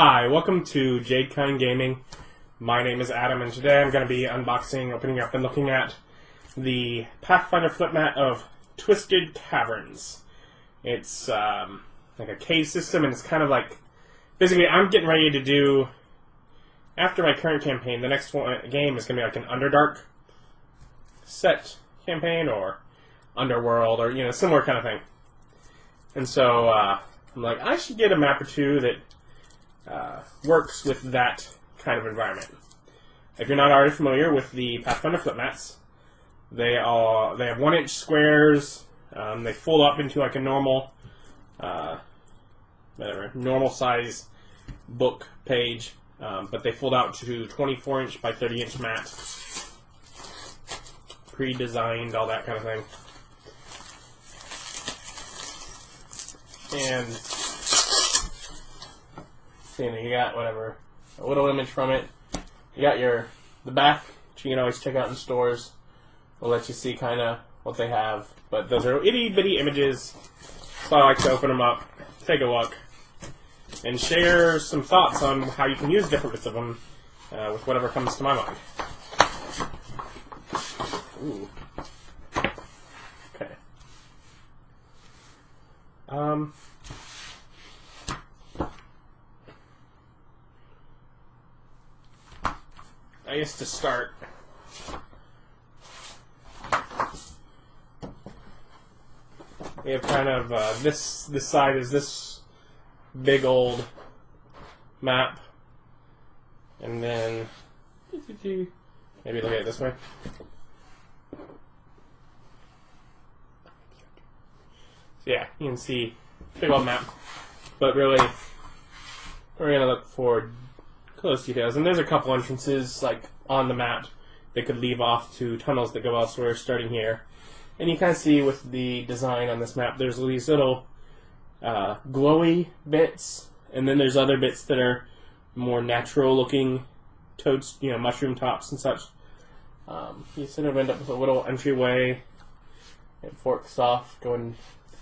Hi, welcome to Jadekine Gaming. My name is Adam, and today I'm going to be unboxing, opening up, and looking at the Pathfinder flip mat of Twisted Caverns. It's like a cave system, and it's kind of like... Basically, I'm getting ready to do... After my current campaign, the next game is going to be like an Underdark set campaign, or Underworld, or, you know, similar kind of thing. And so, I'm like, I should get a map or two that works with that kind of environment. If you're not already familiar with the Pathfinder flip mats, they have 1-inch squares. They fold up into like a normal, normal size book page, but they fold out to 24-inch by 30-inch mat, pre-designed, all that kind of thing. And you got whatever, a little image from it. You got the back, which you can always check out in stores. We'll let you see kind of what they have. But those are itty bitty images, so I like to open them up, take a look, and share some thoughts on how you can use different bits of them with whatever comes to my mind. Ooh. Okay. I guess to start, we have kind of this side is this big old map, and then maybe look at it this way. So yeah, you can see big old map, but really we're gonna look for close details, and there's a couple entrances like on the map that could leave off to tunnels that go elsewhere starting here. And you kind of see with the design on this map, there's these little glowy bits, and then there's other bits that are more natural looking toads, you know, mushroom tops and such. You sort of end up with a little entryway. It forks off going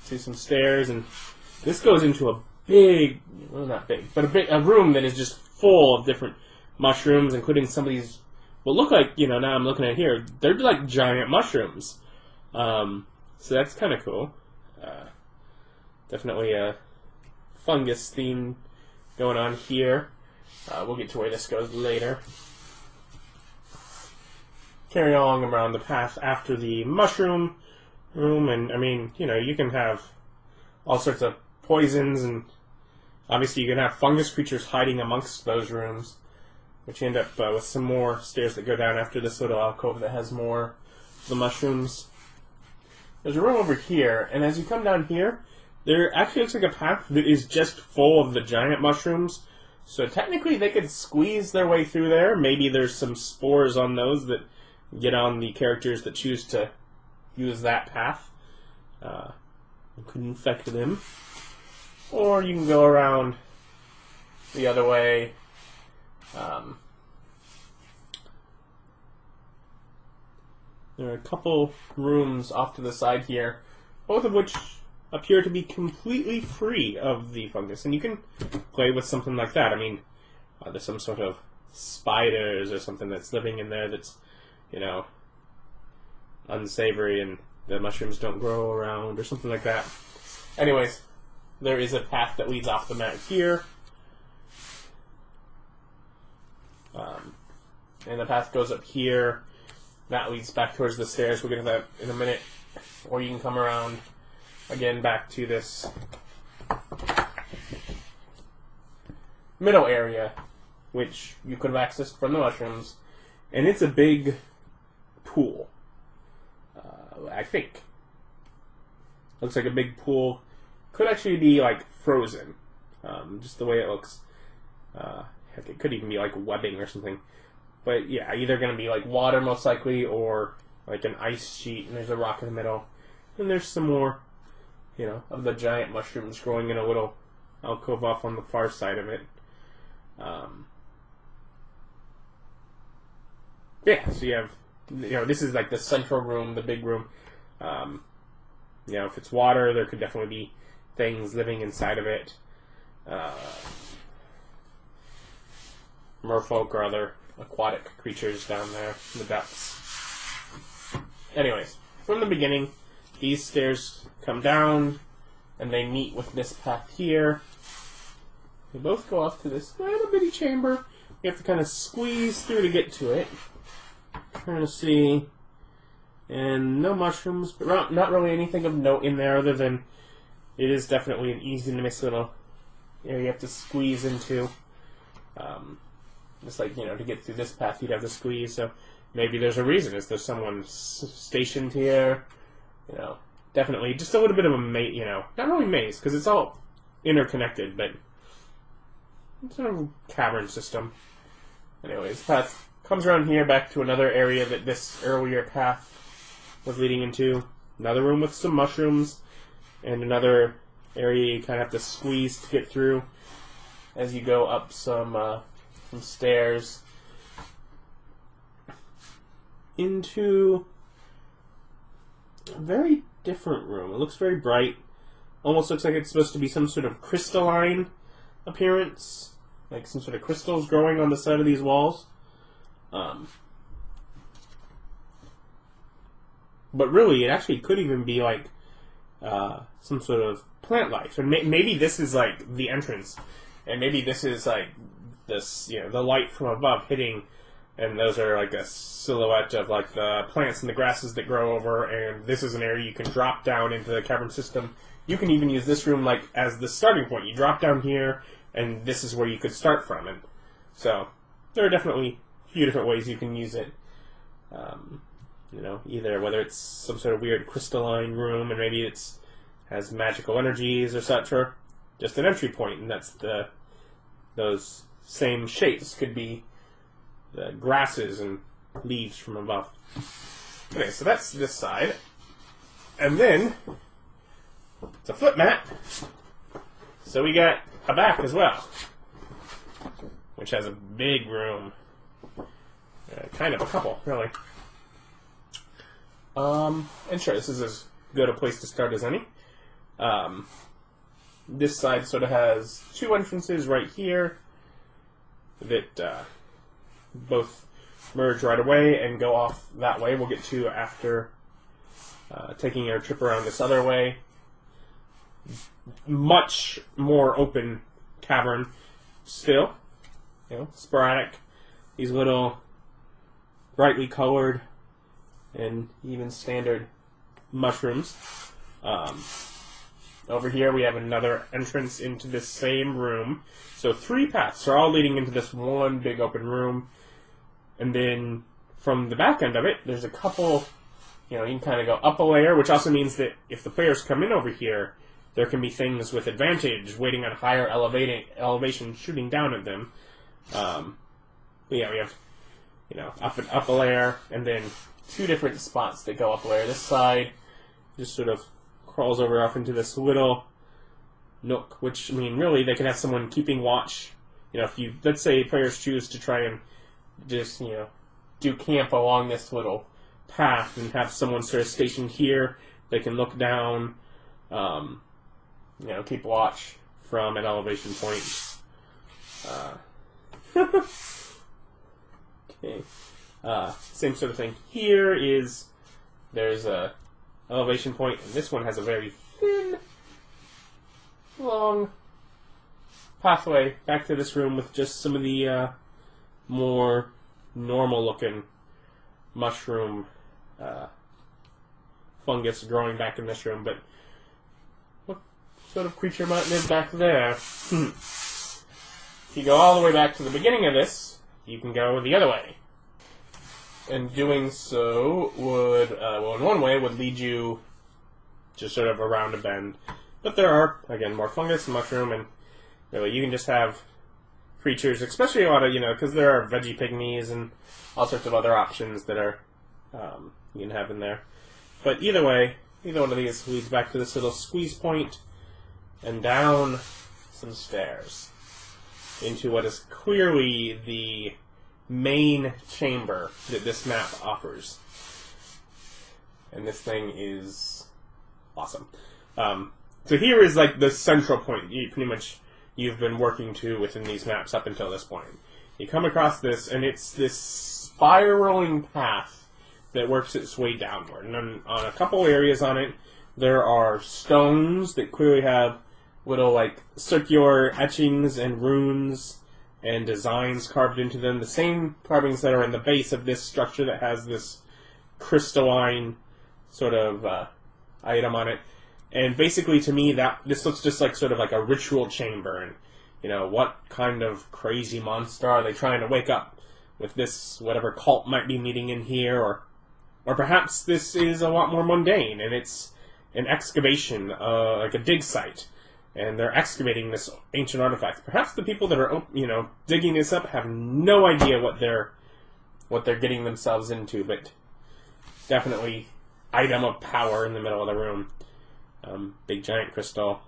to some stairs, and this goes into a big, well, not big, but a room that is just full of different mushrooms, including some of these, what look like, you know, now I'm looking at here, they're like giant mushrooms. So that's kind of cool. Definitely a fungus theme going on here. We'll get to where this goes later. Carry along around the path after the mushroom room, and I mean, you know, you can have all sorts of poisons, and obviously you can have fungus creatures hiding amongst those rooms, which you end up with some more stairs that go down after this little alcove that has more of the mushrooms. There's a room over here, and as you come down here, there actually looks like a path that is just full of the giant mushrooms. So technically they could squeeze their way through there. Maybe there's some spores on those that get on the characters that choose to use that path. It could infect them. Or you can go around the other way. There are a couple rooms off to the side here, both of which appear to be completely free of the fungus. And you can play with something like that. I mean, there's some sort of spiders or something that's living in there that's, you know, unsavory and the mushrooms don't grow around or something like that. Anyways, there is a path that leads off the map here. And the path goes up here. That leads back towards the stairs. We'll get to that in a minute. Or you can come around again back to this middle area, which you could have accessed from the mushrooms. And it's a big pool. I think. Looks like a big pool. Could actually be like frozen. Just the way it looks. Heck, it could even be like webbing or something. But yeah, either going to be like water most likely, or like an ice sheet, and there's a rock in the middle. And there's some more, you know, of the giant mushrooms growing in a little alcove off on the far side of it. Yeah, so you have, you know, this is like the central room, the big room. You know, if it's water, there could definitely be things living inside of it. merfolk or other aquatic creatures down there in the depths. Anyways, from the beginning, these stairs come down, and they meet with this path here. They both go off to this little bitty chamber. You have to kind of squeeze through to get to it. Trying to see, and no mushrooms, but not really anything of note in there other than it is definitely an easy to miss little area you have to squeeze into. Just like, to get through this path, you'd have to squeeze, so maybe there's a reason. Is there someone stationed here? Definitely just a little bit of a maze, not really maze, because it's all interconnected, but it's sort of a cavern system. Anyways, path comes around here back to another area that this earlier path was leading into. Another room with some mushrooms, and another area you kind of have to squeeze to get through as you go up some stairs into a very different room. It looks very bright. Almost looks like it's supposed to be some sort of crystalline appearance, like some sort of crystals growing on the side of these walls. But really, it actually could even be like some sort of plant life. And maybe this is like the entrance. And maybe this is like this, the light from above hitting, and those are like a silhouette of like the plants and the grasses that grow over, and this is an area you can drop down into the cavern system. You can even use this room like as the starting point. You drop down here, and this is where you could start from. And so there are definitely a few different ways you can use it. Either whether it's some sort of weird crystalline room, and maybe it's has magical energies or such, or just an entry point, and that's those same shapes could be the grasses and leaves from above. Okay, so that's this side. And then, it's a foot mat. So we got a back as well, which has a big room. Kind of a couple, really. And sure, this is as good a place to start as any. This side sort of has two entrances right here that both merge right away and go off that way. We'll get to after taking our trip around this other way. Much more open cavern still. Sporadic. These little brightly colored and even standard mushrooms. Over here we have another entrance into this same room. So 3 paths are all leading into this one big open room. And then from the back end of it, there's a couple, you can kind of go up a layer, which also means that if the players come in over here, there can be things with advantage waiting on higher elevation shooting down at them. We have, up a layer, and then 2 different spots that go up a layer. This side just sort of crawls over off into this little nook, which, really, they can have someone keeping watch. If let's say players choose to try and just, do camp along this little path and have someone sort of stationed here, they can look down, keep watch from an elevation point. Okay. Same sort of thing here is there's a elevation point, and this one has a very thin, long pathway back to this room with just some of the more normal-looking mushroom fungus growing back in this room. But what sort of creature might live back there? If you go all the way back to the beginning of this, you can go the other way. And doing so would, in one way, would lead you just sort of around a bend. But there are, again, more fungus and mushroom, and really, you can just have creatures, especially a lot of, because there are veggie pygmies and all sorts of other options that are, you can have in there. But either way, either one of these leads back to this little squeeze point and down some stairs into what is clearly the main chamber that this map offers. And this thing is awesome. So here is like the central point you've been working to within these maps up until this point. You come across this, and it's this spiraling path that works its way downward. And then on a couple areas on it, there are stones that clearly have little, like, circular etchings and runes and designs carved into them. The same carvings that are in the base of this structure that has this crystalline sort of item on it. And basically, to me, this looks just like sort of like a ritual chamber. And, you know, what kind of crazy monster are they trying to wake up with this, whatever cult might be meeting in here? Or perhaps this is a lot more mundane, and it's an excavation, like a dig site. And they're excavating this ancient artifact. Perhaps the people that are, you know, digging this up have no idea what they're getting themselves into, but definitely item of power in the middle of the room. Big giant crystal,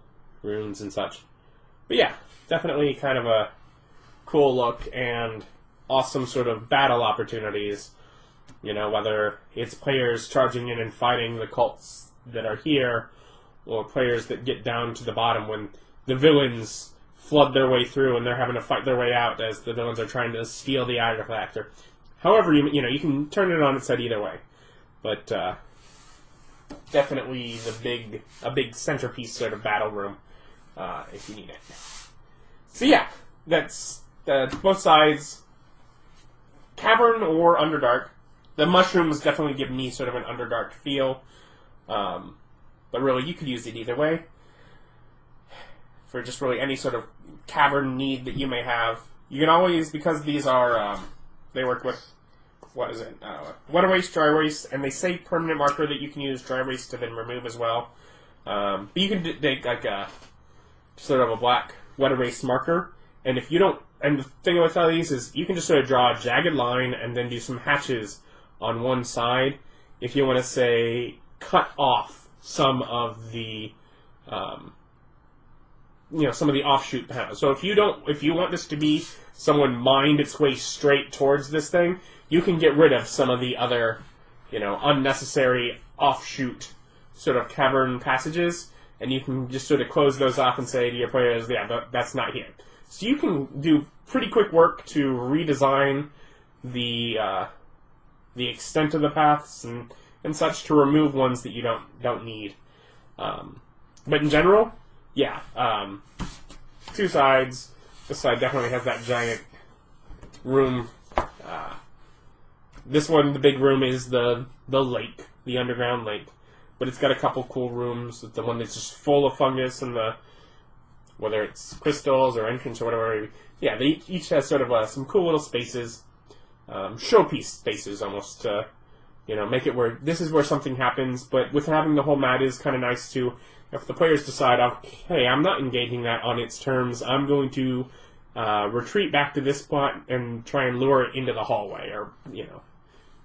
runes and such. But yeah, definitely kind of a cool look and awesome sort of battle opportunities. You know, whether it's players charging in and fighting the cults that are here, or players that get down to the bottom when the villains flood their way through and they're having to fight their way out as the villains are trying to steal the artifact. Or however, you know, you can turn it on its head either way. But definitely a big centerpiece sort of battle room if you need it. So yeah, that's both sides. Cavern or Underdark. The mushrooms definitely give me sort of an Underdark feel. But really, you could use it either way. For just really any sort of cavern need that you may have. You can always, because these are, they work with, what is it? Wet erase, dry erase, and they say permanent marker that you can use dry erase to then remove as well. But you can take like a, sort of a black wet erase marker, and if you don't, and the thing with all these is you can just sort of draw a jagged line and then do some hatches on one side if you want to, say, cut off some of the, some of the offshoot panels. So if you want this to be someone mined its way straight towards this thing, you can get rid of some of the other, unnecessary offshoot sort of cavern passages, and you can just sort of close those off and say to your players, yeah, that's not here. So you can do pretty quick work to redesign the extent of the paths and such to remove ones that you don't need. But in general, yeah, two sides. This side definitely has that giant room. This one, the big room, is the lake, the underground lake. But it's got a couple cool rooms. The one that's just full of fungus and whether it's crystals or entrance or whatever. Yeah, they each has sort of some cool little spaces, showpiece spaces almost. Make it where this is where something happens, but with having the whole mat is kind of nice too. If the players decide, okay, I'm not engaging that on its terms, I'm going to retreat back to this spot and try and lure it into the hallway or,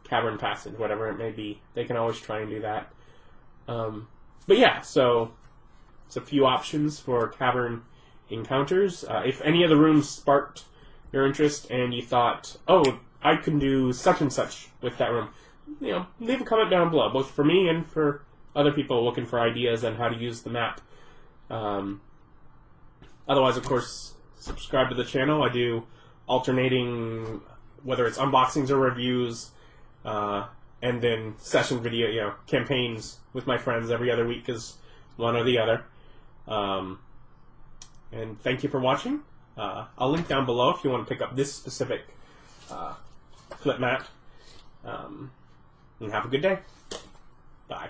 cavern passage, whatever it may be. They can always try and do that. But yeah, so it's a few options for cavern encounters. If any of the rooms sparked your interest and you thought, oh, I can do such and such with that room, leave a comment down below, both for me and for other people looking for ideas on how to use the map. Otherwise, of course, subscribe to the channel. I do alternating, whether it's unboxings or reviews, and then session video, campaigns with my friends every other week is one or the other. And thank you for watching. I'll link down below if you want to pick up this specific flip mat. And have a good day. Bye.